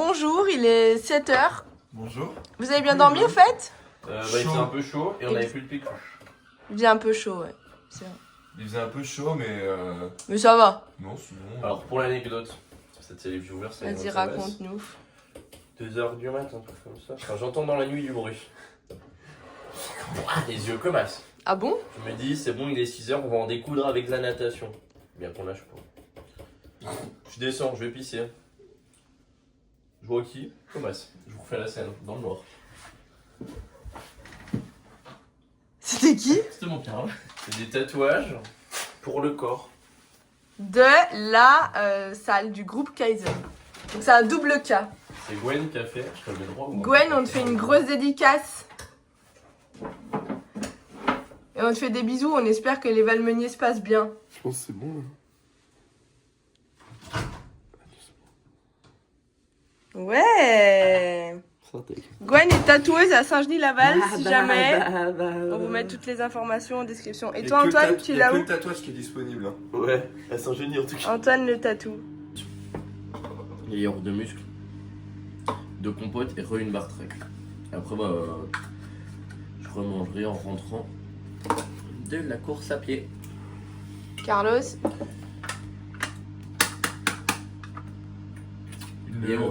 bonjour, il est 7h. Bonjour. Vous avez bien dormi au fait? Il faisait un peu chaud et on avait plus de PQ. Il faisait un peu chaud, ouais. C'est vrai. Il faisait un peu chaud, mais. Mais ça va. Non, sinon. Alors pour l'anecdote, c'est les viewers, c'est. Vas-y, raconte-nous. 2h du matin, un truc comme ça. Enfin, j'entends dans la nuit du bruit. Les yeux comme as. Ah bon? Je me dis, c'est bon, il est 6h, on va en découdre avec de la natation. Bien qu'on lâche pas. Je descends, je vais pisser. Je vois qui? Comme as. Je vous refais la scène, dans le noir. C'était qui? C'était mon père. C'est des tatouages pour le corps. De la salle du groupe Kaizen. Donc c'est un double K. C'est Gwen qui a fait. Je te le mets droit ou Gwen, on te fait une grosse dédicace. Et on te fait des bisous, on espère que les Valmeniers se passent bien. Je pense que c'est bon là. Ouais. Gwen est tatoueuse à Saint-Genis-Laval, si jamais. On vous met toutes les informations en description. Et toi Antoine, tu es là Il y a que où? le tatouage qui est disponible. Hein. Ouais, elles sont génies en tout cas. Antoine le tatou. Layeur de muscles, de compote et une barre trek. Après, bah, je remangerai en rentrant de la course à pied. Carlos.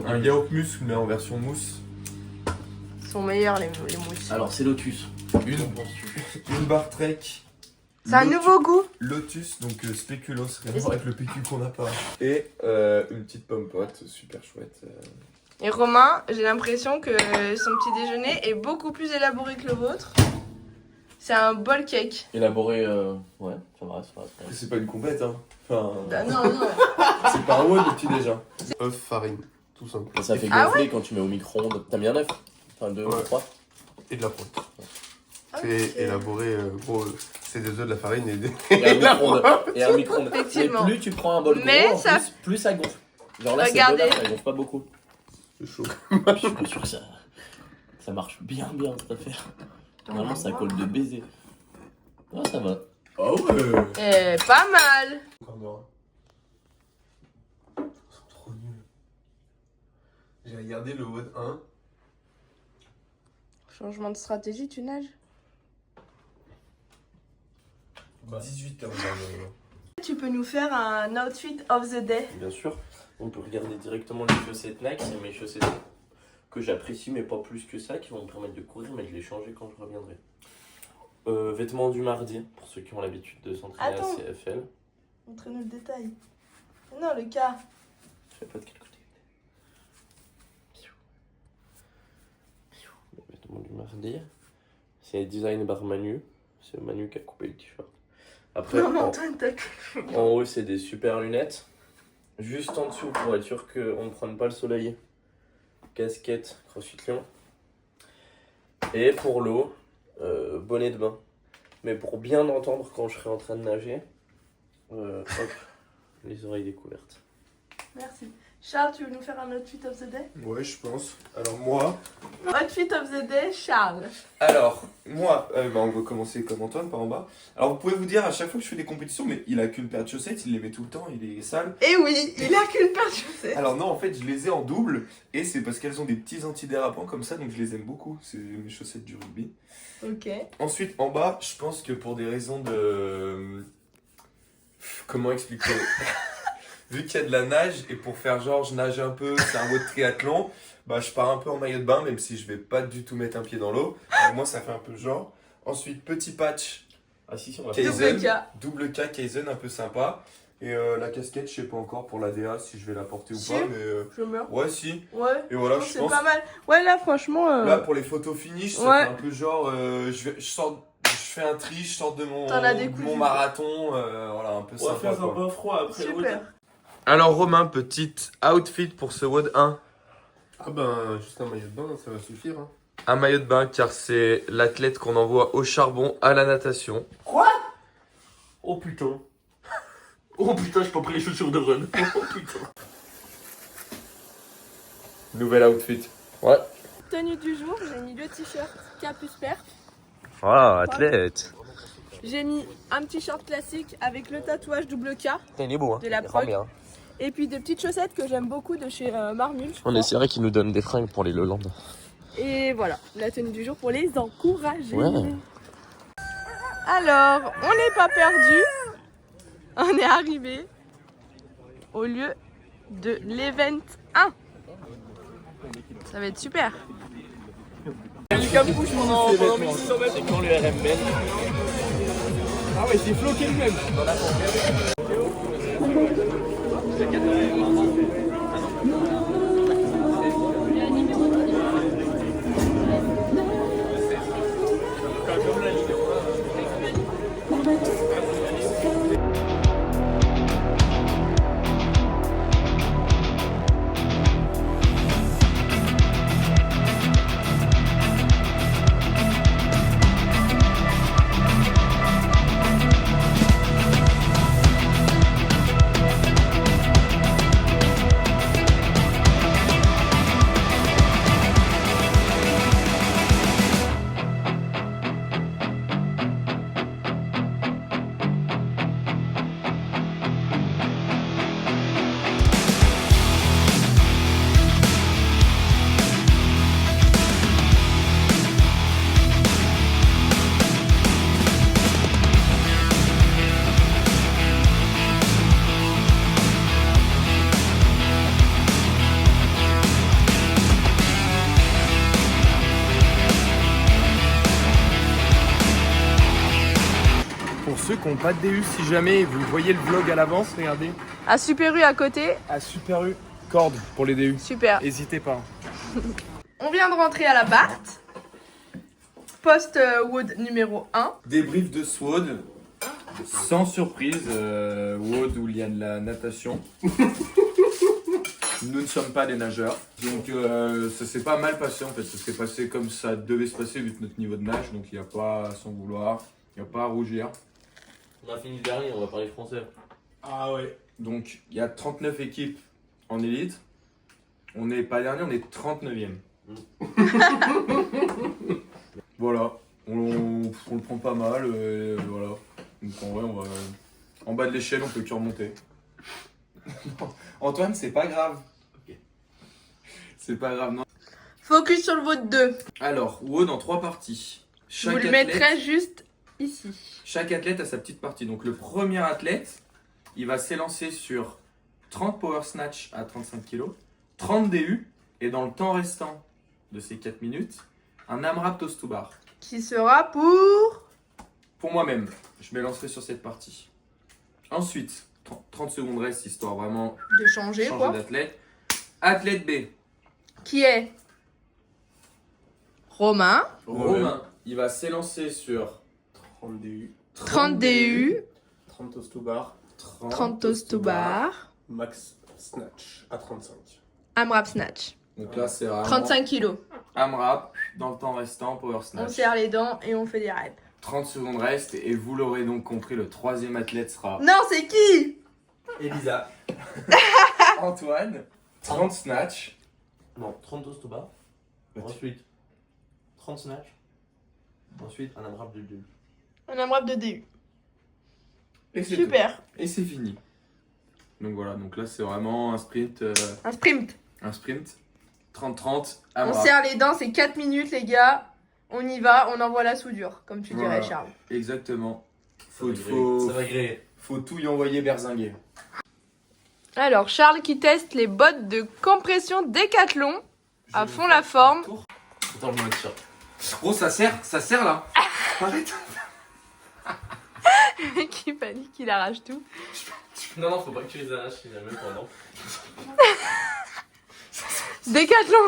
Un yaourt muscle, mais en version mousse. Ils sont meilleurs les mousses. Alors, c'est Lotus. Une barre trek. C'est un nouveau goût. Lotus, donc spéculoos, rien à voir avec le PQ qu'on n'a pas. Et une petite pompote, super chouette. Et Romain, j'ai l'impression que son petit déjeuner est beaucoup plus élaboré que le vôtre. C'est un bol cake. Élaboré, ouais, ça va. C'est pas une compète, hein. Enfin, Bah non. c'est pas un WOD le petit déjà. Œuf, farine, tout simple. Ça fait Ah gonfler ouais quand tu mets au micro-ondes. T'as mis un œuf? Enfin, 2 ou Ouais. 3. Et de la pointe. Ok. C'est élaboré, gros, c'est des œufs, de la farine et des. Et un micro-ondes. Effectivement. Et plus tu prends un bol Mais gros, en ça- plus ça gonfle. Genre là, Regardez. c'est ça gonfle pas beaucoup. C'est chaud. Je suis pas sûr que ça marche bien cette affaire. Normalement, ça colle de baiser. Ah, ça va. Ah ouais. Eh, pas mal. Encore Ils sont trop nuls. J'ai regardé le WOD 1. Changement de stratégie, tu nages? 18 heures. Tu peux nous faire un outfit of the day? Bien sûr, on peut regarder directement les chaussettes Nike, c'est mes chaussettes que j'apprécie mais pas plus que ça, qui vont me permettre de courir, mais je les changerai quand je reviendrai. Vêtements du mardi, pour ceux qui ont l'habitude de s'entraîner Attends. à CFL. Montrez-nous le détail. Non, le cas. Je sais pas de quel côté. Les vêtements du mardi, c'est design par Manu, c'est Manu qui a coupé le t-shirt. Après, Non, mais en- Antoine, t'as... En haut, c'est des super lunettes. Juste en dessous, pour être sûr qu'on ne prenne pas le soleil. Casquette CrossFit Lyon. Et pour l'eau, bonnet de bain. Mais pour bien entendre quand je serai en train de nager, hop, les oreilles découvertes. Merci. Charles, tu veux nous faire un outfit of the day? Ouais, je pense. Alors moi. Outfit of the day, Charles. On va commencer comme Antoine par en bas. Alors vous pouvez vous dire à chaque fois que je fais des compétitions, mais il a qu'une paire de chaussettes, il les met tout le temps, il est sale. Et oui, il a qu'une paire de chaussettes. Alors non, en fait, je les ai en double et c'est parce qu'elles ont des petits antidérapants comme ça, donc je les aime beaucoup. C'est mes chaussettes du rugby. Ok. Ensuite, en bas, je pense que pour des raisons de... Comment expliquer? Vu qu'il y a de la nage et pour faire genre je nage un peu, c'est un mode triathlon, bah je pars un peu en maillot de bain même si je vais pas du tout mettre un pied dans l'eau. Moi ça fait un peu genre. Ensuite petit patch Ah si, on va Kaizen, Double K. double K Kaizen un peu sympa. Et la casquette je sais pas encore pour la DA si je vais la porter ou Si. pas mais Je meurs. ouais si. Ouais. Et voilà Non, je c'est pense. pas mal. Ouais, là, franchement. Là pour les photos finish ça Ouais. fait un peu genre je fais un tri, je sors de T'en as décousu. mon marathon, voilà un peu On va sympa. faire un quoi. bain froid après le Super. WOD. Alors Romain, petit outfit pour ce WOD 1. Ah ben, juste un maillot de bain, ça va suffire. Hein. Un maillot de bain car c'est l'athlète qu'on envoie au charbon à la natation. Oh putain. Oh putain, j'ai pas pris les chaussures de run. Oh putain. Nouvel outfit. Ouais. Tenue du jour, j'ai mis le t-shirt Capus Perf. Ah, athlète. J'ai mis un t-shirt classique avec le tatouage double K Il est beau, hein. de la prog. Et puis des petites chaussettes que j'aime beaucoup de chez Marmule. On essaierait qu'ils nous donnent des fringues pour les Lowlands. Et voilà, la tenue du jour pour les encourager. Ouais. Alors, on n'est pas perdu. On est arrivé au lieu de l'event 1. Ça va être super. Lucas me bouge pendant 1600 mètres. C'est quand le RM belge. Ah ouais, c'est floqué le même. Pour ceux qui n'ont pas de DU, si jamais vous voyez le vlog à l'avance, regardez. À Super U à côté. À Super U, corde pour les DU. Super. N'hésitez pas. On vient de rentrer à la Bart. Post Wood numéro 1. Débrief de SWOD. Sans surprise, WOD où il y a de la natation. Nous ne sommes pas des nageurs. Donc ça s'est pas mal passé en fait. Ça s'est passé comme ça devait se passer vu notre niveau de nage. Donc il n'y a pas à s'en vouloir. Il n'y a pas à rougir. On a fini le dernier, on va parler français. Ah ouais. Donc il y a 39 équipes en élite. On n'est pas dernier, on est 39e. Voilà. On le prend pas mal. Voilà. Donc en vrai, on va. En bas de l'échelle, on peut que remonter. Antoine, c'est pas grave. Ok. C'est pas grave, non. Focus sur le vote 2. Alors, WOD en 3 parties. Je vous le mettrai juste ici. Chaque athlète a sa petite partie. Donc le premier athlète, il va s'élancer sur 30 power snatch à 35 kg, 30 DU, et dans le temps restant de ces 4 minutes, un AMRAP toast to bar. Qui sera pour moi-même, je m'élancerai sur cette partie. Ensuite, 30 secondes reste, histoire vraiment de changer quoi. d'athlète. Athlète B. Qui est Romain. Romain, il va s'élancer sur 30 DU. 30 DU, 30 toast to bar. 30 toast to bar, Max snatch à 35. AMRAP snatch. Donc là, c'est vraiment 35 kilos. AMRAP dans le temps restant, power On snatch. serre les dents et on fait des reps. 30 secondes reste et vous l'aurez donc compris, le troisième athlète sera Non, c'est qui Elisa. Antoine. 30 snatch. Non, 30 toast au bas. Ensuite, 30 snatch. Ensuite, un AMRAP de 2. Un AMRAP de DU. Et c'est Super. tout. Et c'est fini. Donc voilà, donc là c'est vraiment un sprint. Un sprint. Un sprint. 30-30. On AMRAP. serre les dents, c'est 4 minutes les gars. On y va, on envoie la soudure, comme tu Voilà. dirais Charles. Exactement. Ça va griller. Faut tout y envoyer berzinguer. Alors, Charles qui teste les bottes de compression Décathlon à fond la forme. Attends, je me tire. Gros, ça serre là. Arrête. Le mec qui panique, il arrache tout. Non, faut pas que tu les arraches, il y en a même pendant. Décathlon.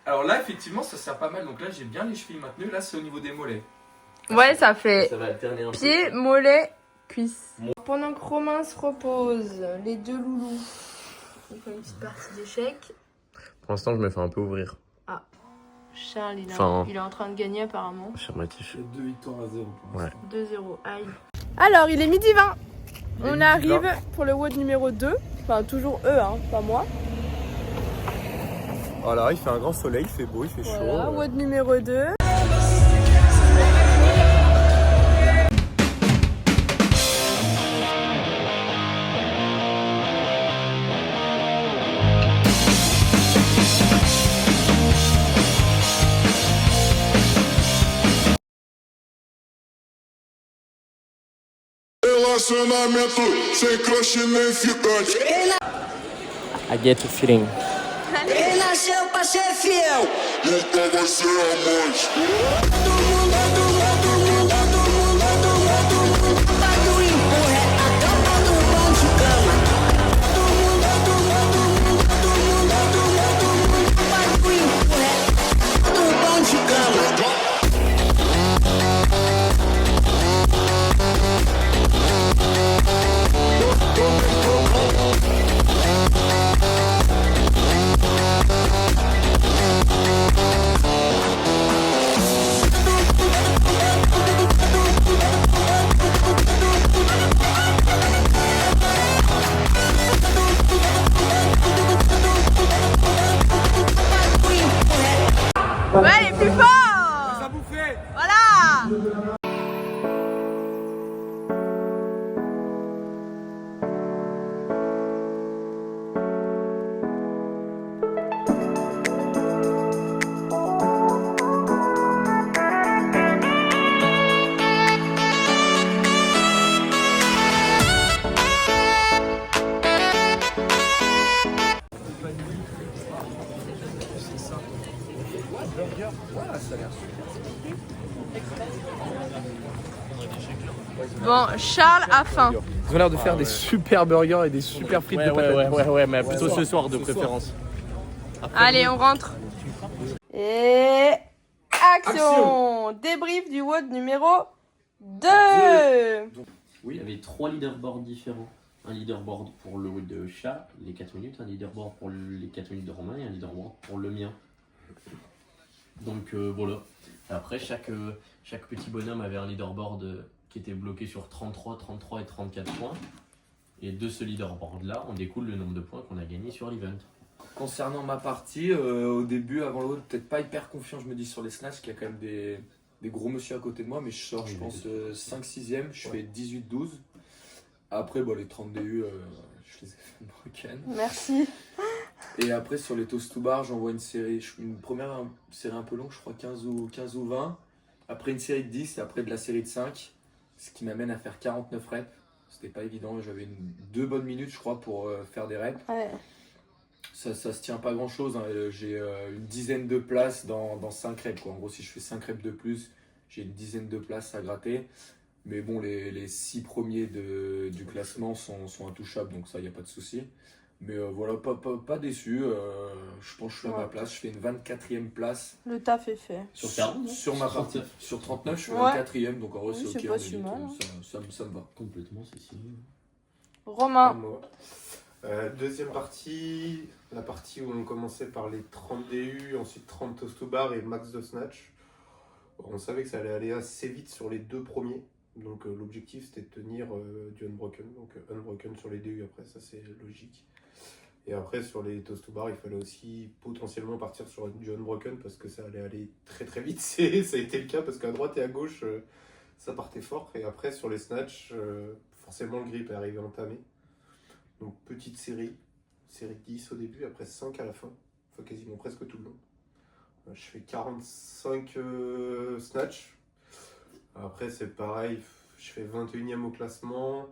Alors là, effectivement, ça sert pas mal. Donc là, j'ai bien les chevilles maintenues. Là, c'est au niveau des mollets. Ouais, ça fait Ça va alterner un peu. pied, mollet, cuisse. Pendant que Romain se repose, les deux loulous, on fait une petite partie d'échecs. Pour l'instant, je me fais un peu ouvrir. Charles, Enfin. il est en train de gagner apparemment. Affirmatif. 2 victoires à 0 pour Ouais. 2-0, aïe. Alors, il est midi 20. On arrive pour le WOD numéro 2. Enfin, toujours eux, hein, pas moi. Voilà, il fait un grand soleil, il fait beau, il fait Voilà, chaud. WOD numéro 2. relacionamento sem crush nem ficante. I get a feeling. Quem nasceu pra ser fiel? Nunca vai ser amante. Bado empurra a tropa do bom de cama. Bado empurra do bom de cama. Ouais, les plus forts. Ça bouffait. Voilà. Bon, Charles a faim. Ils ont l'air de faire des super burgers et des super frites de patates. Ouais, mais plutôt ce soir de préférence. Allez, on rentre. Et action. Débrief du WOD numéro 2. Il y avait 3 leaderboards différents. Un leaderboard pour le WOD de Chat, les 4 minutes, un leaderboard pour les 4 minutes de Romain et un leaderboard pour le mien. Donc voilà. Après, chaque petit bonhomme avait un leaderboard qui était bloqué sur 33, 33 et 34 points. Et de ce leaderboard-là, on découle le nombre de points qu'on a gagné sur l'event. Concernant ma partie, au début, avant le haut, peut-être pas hyper confiant, je me dis sur les snatchs qu'il y a quand même des gros monsieur à côté de moi, mais je sors, Oui, je pense, oui. 5-6ème, je fais 18-12. Après, les 30 DU, je les ai fait broken. Merci. Et après, sur les toast to bar, j'envoie une première série un peu longue, je crois 15 ou 20. Après, une série de 10 et après de la série de 5, ce qui m'amène à faire 49 reps. C'était pas évident, j'avais 2 bonnes minutes, je crois, pour faire des reps. Ouais. Ça se tient pas grand chose, hein. J'ai une dizaine de places dans 5 reps, quoi. En gros, si je fais 5 reps de plus, j'ai une dizaine de places à gratter. Mais bon, les 6 premiers du classement sont intouchables, donc ça, il n'y a pas de souci. Mais voilà, pas déçu. Je pense que je suis à ma place, je fais une 24e place. Le taf est fait. Sur 40, Sur ma partie. Sur 39, je suis Ouais. 24e, donc en vrai, Oui, c'est c'est ok. pas on si est mal, vite, hein. ça me va. Complètement, c'est si. À Romain. moi. Deuxième partie, la partie où on commençait par les 30 DU, ensuite 30 toast to bar et max de snatch. On savait que ça allait aller assez vite sur les 2 premiers. Donc l'objectif c'était de tenir du unbroken. Donc unbroken sur les DU après, ça c'est logique. Et après sur les toast to bar, il fallait aussi potentiellement partir sur du unbroken parce que ça allait aller très très vite. Ça a été le cas parce qu'à droite et à gauche, ça partait fort. Et après sur les snatch, forcément le grip est arrivé entamé. Donc petite série 10 au début, après 5 à la fin, enfin quasiment presque tout le long. Je fais 45 snatch. Après c'est pareil, je fais 21e au classement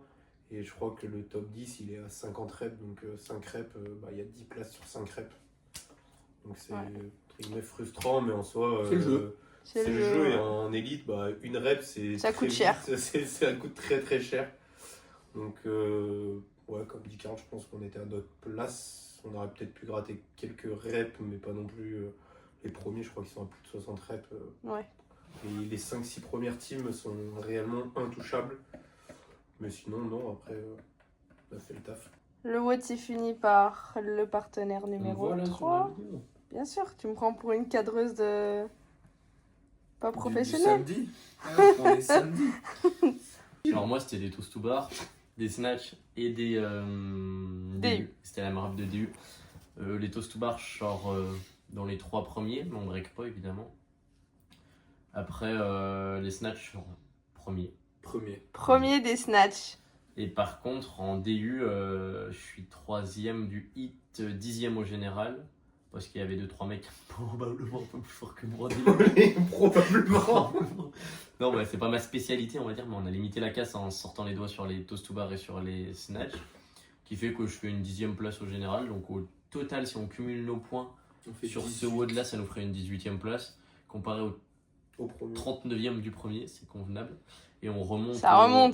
et je crois que le top 10 il est à 50 reps, donc 5 reps, il y a 10 places sur 5 reps. Donc c'est entre guillemets frustrant, mais en soi C'est le jeu. C'est le jeu et en élite, une rep c'est Ça très coûte cher. vite, ça coûte très très cher. Donc ouais, comme dit Karl, je pense qu'on était à notre place. On aurait peut-être pu gratter quelques reps, mais pas non plus les premiers, je crois qu'ils sont à plus de 60 reps. Ouais. Et les 5-6 premières teams sont réellement intouchables. Mais sinon, non, après, on a fait le taf. Le WOD s'est fini par le partenaire numéro Voilà, 3. sur la vidéo. Bien sûr, tu me prends pour une cadreuse de... Pas Du professionnelle. samedi. Ouais, on est samedi. Alors moi c'était des toast to bar, des snatch et des DU. C'était la marque de DU. Les toast to bar je sors dans les 3 premiers, mais on break pas évidemment. Après les snatch je sors premier. Premier des snatchs. Et par contre en DU je suis 3e du hit, 10e au général. Parce qu'il y avait 2-3 mecs probablement un peu plus forts que moi. Probablement. Non, ouais, c'est pas ma spécialité, on va dire, mais on a limité la casse en sortant les doigts sur les toast to bar et sur les snatch, qui fait que je fais une 10e place au général. Donc au total, si on cumule nos points sur ce WOD là, ça nous ferait une 18e place. Comparé au 39e du premier, c'est convenable. Et on remonte. Ça remonte.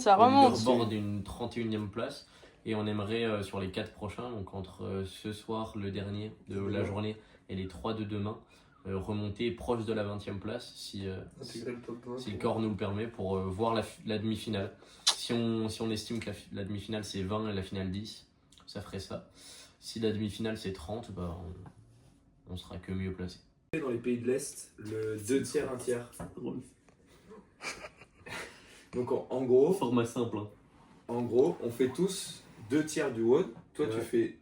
leaderboard une 31e place. Et on aimerait sur les 4 prochains, donc entre ce soir, le dernier de la journée, et les 3 de demain, remonter proche de la 20e place si le corps nous le permet pour voir la demi-finale. Si on estime que la demi-finale c'est 20 et la finale 10, ça ferait ça. Si la demi-finale c'est 30, bah on sera que mieux placé. Dans les pays de l'Est, le 2 tiers, 1 tiers. Donc en gros, Format simple. Hein. En gros, on fait tous 2 tiers du WOD. Toi, Ouais. tu fais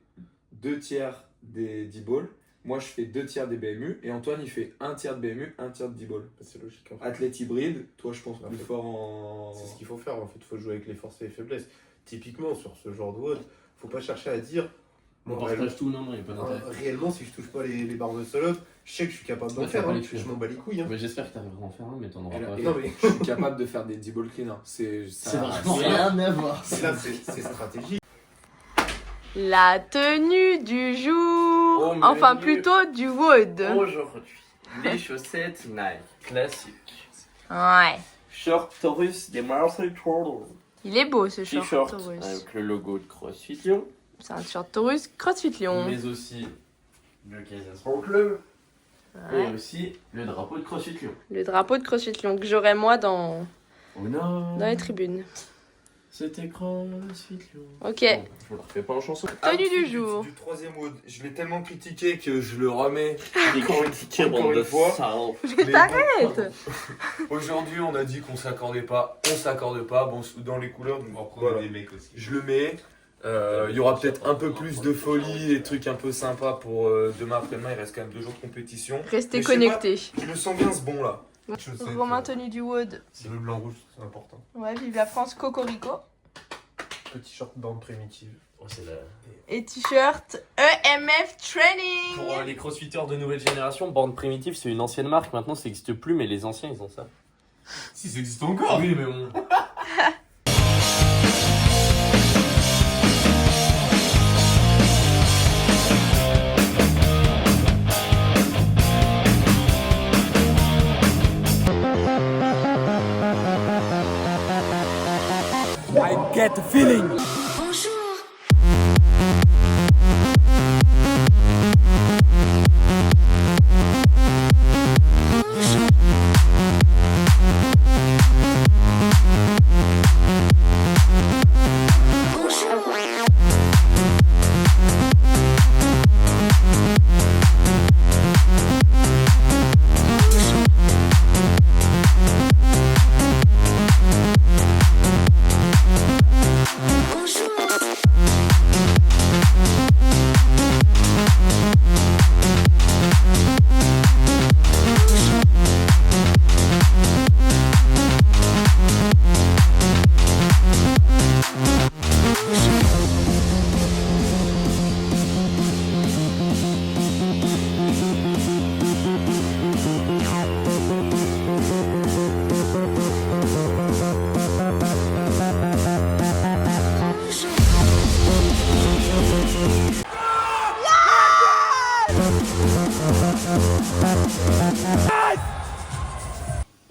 2 tiers des D-ball. Moi, je fais 2 tiers des BMU. Et Antoine, il fait 1 tiers de BMU, 1 tiers de D-ball. C'est logique. En fait. Athlète hybride, toi, je pense En plus fait, fort en. C'est ce qu'il faut faire. En fait, il faut jouer avec les forces et les faiblesses. Typiquement, sur ce genre de WOD, faut pas chercher à dire. On Bon, partage tout, non, il n'y a pas d'intérêt. réellement, si je touche pas les barres de solo, je sais que je suis capable d'en Ouais, faire. faut pas Hein. les tuer. Je m'en bats les couilles. Hein. Mais j'espère que tu arriveras à en faire un, mais t'en auras Et là- pas. et- Non, mais Je suis capable de faire des D-ball clean. Hein. C'est vraiment rien à voir. là, c'est stratégique. La tenue du jour. Au Enfin, menu. plutôt du WOD. Aujourd'hui, les chaussettes Nike classiques. Ouais. Short Taurus des Marseille Turtles. Il est beau ce short T-shirt Taurus. avec le logo de CrossFit Lyon. C'est un short Taurus CrossFit Lyon. Mais aussi le Casa Sport Club. Ouais. Et aussi le drapeau de CrossFit Lyon. Le drapeau de CrossFit Lyon que j'aurai moi dans Oh non, les tribunes. c'était CrossFit Lyon. Ok. Bon, je le refais pas en chanson. Tenue du jour. Du 3e WOD. Je l'ai tellement critiqué que je le remets. Encore une fois. Mais t'arrêtes. Aujourd'hui, on a dit qu'on s'accordait pas. On s'accorde pas. Bon, dans les couleurs, donc voilà. des mecs aussi. Je le mets. Il y aura peut-être un peu plus de folie, des trucs un peu sympas pour demain après-demain. Il reste quand même 2 jours de compétition. Restez Mais je sais connectés. Je le sens bien ce bon là. Romain tenue du WOD. C'est le blanc rouge, c'est important. Ouais, vive la France, Cocorico. Petit short bande primitive. Oh, c'est la... Et t-shirt EMF Training. Pour les crossfitters de nouvelle génération, Bande Primitive, c'est une ancienne marque. Maintenant, ça n'existe plus, mais les anciens, ils ont ça. Si, ça existe encore. Oui, mais bon.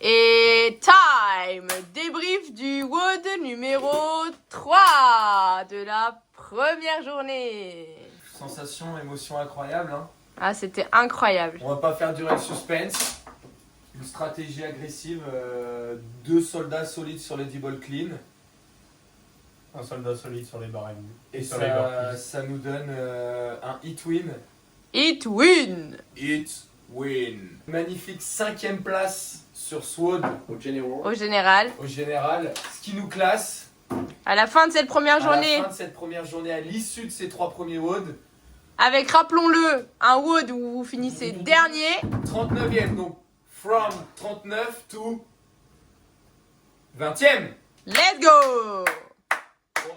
Et time. Débrief du WOD numéro 3 de la première journée. Sensation, émotion incroyable. Hein. Ah, c'était incroyable. On va pas faire durer le suspense. Une stratégie agressive. 2 soldats solides sur les D-ball clean. Un soldat solide sur les barres Et sur les barres. ça nous donne un hit win. It win. Hit win. Magnifique 5e place sur SWOD Au General. Au général. au général. Ce qui nous classe À la fin de cette première à journée. la fin de cette première journée, à l'issue de ces 3 premiers WOD. Avec, rappelons-le, un WOD où vous finissez dernier. 39e, donc from 39 to 20e. Let's go.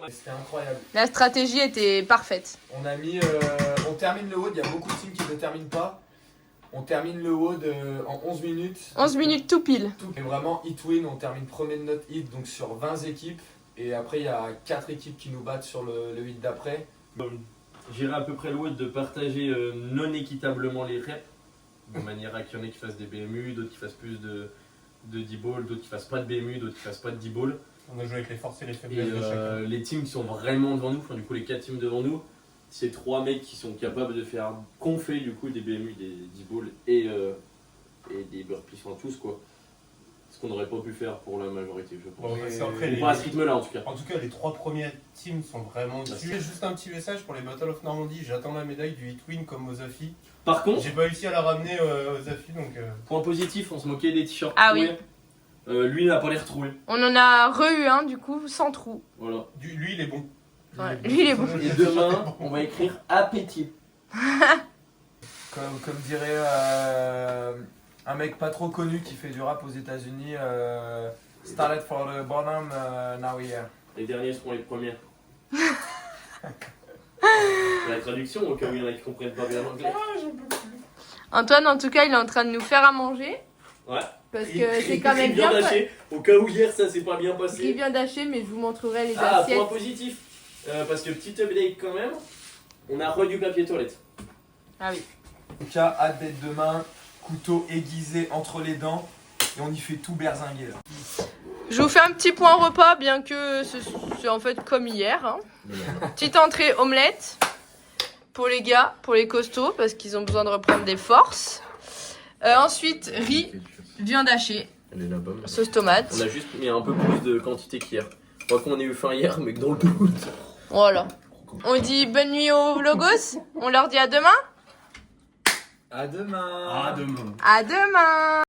C'était incroyable. La stratégie était parfaite. On a mis, on termine le WOD, il y a beaucoup de teams qui ne terminent pas. On termine le WOD en 11 minutes. 11 minutes tout pile. Et vraiment, hit win, on termine premier de notre hit, donc sur 20 équipes. Et après, il y a 4 équipes qui nous battent sur le hit d'après. J'irai à peu près le WOD de partager non équitablement les reps, de manière à qu'il y en ait qui fassent des BMU, d'autres qui fassent plus de 10 balls, d'autres qui fassent pas de BMU, d'autres qui fassent pas de 10 balls. On a joué avec les forces et les Et faiblesses de chacun. les teams qui sont vraiment devant nous, enfin du coup les 4 teams devant nous, c'est 3 mecs qui sont capables de faire qu'on fait du coup des BMU, des 10 balls et des burpees, enfin tous quoi. Ce qu'on n'aurait pas pu faire pour la majorité, je pense. Bon, c'est après, Ou pas à ce rythme là en tout cas. En tout cas, les 3 premiers teams sont vraiment dessus. Juste un petit message pour les Battle of Normandie. J'attends la médaille du hit win comme aux Afi. Par contre, J'ai pas réussi à la ramener aux Afi donc. point positif, on se moquait des t-shirts Ah troués. Lui il n'a pas l'air troué. On en a re-eu un du coup, sans trou. Voilà. Lui, il est bon. Ouais, lui, il est bon. Et demain, on va écrire appétit. Comme dirait un mec pas trop connu qui fait du rap aux États-Unis, started for the bottom, now we are. Les derniers seront les premiers. La traduction, au cas où il y en a qui comprennent pas bien l'anglais. Antoine, en tout cas, il est en train de nous faire à manger. Ouais. Parce que c'est quand même Il vient bien. d'acheter. Au cas où hier ça s'est pas bien Il passé. vient d'acheter, mais je vous montrerai les Ah, assiettes. point positif. Parce que petit update quand même, on a re du papier toilette. Ah oui. En tout cas, hâte d'être demain, couteau aiguisé entre les dents, et on y fait tout berzinguer là. Je vous fais un petit point repas, bien que c'est en fait comme hier. Hein. Petite entrée omelette pour les gars, pour les costauds, parce qu'ils ont besoin de reprendre des forces. Ensuite, riz, viande hachée, Elle est là-bas. sauce tomate. On a juste mis un peu plus de quantité qu'hier. Je crois qu'on a eu faim hier, mais que dans le doute. Voilà. On dit bonne nuit aux logos. On leur dit à demain. À demain. Ah, demain. À demain.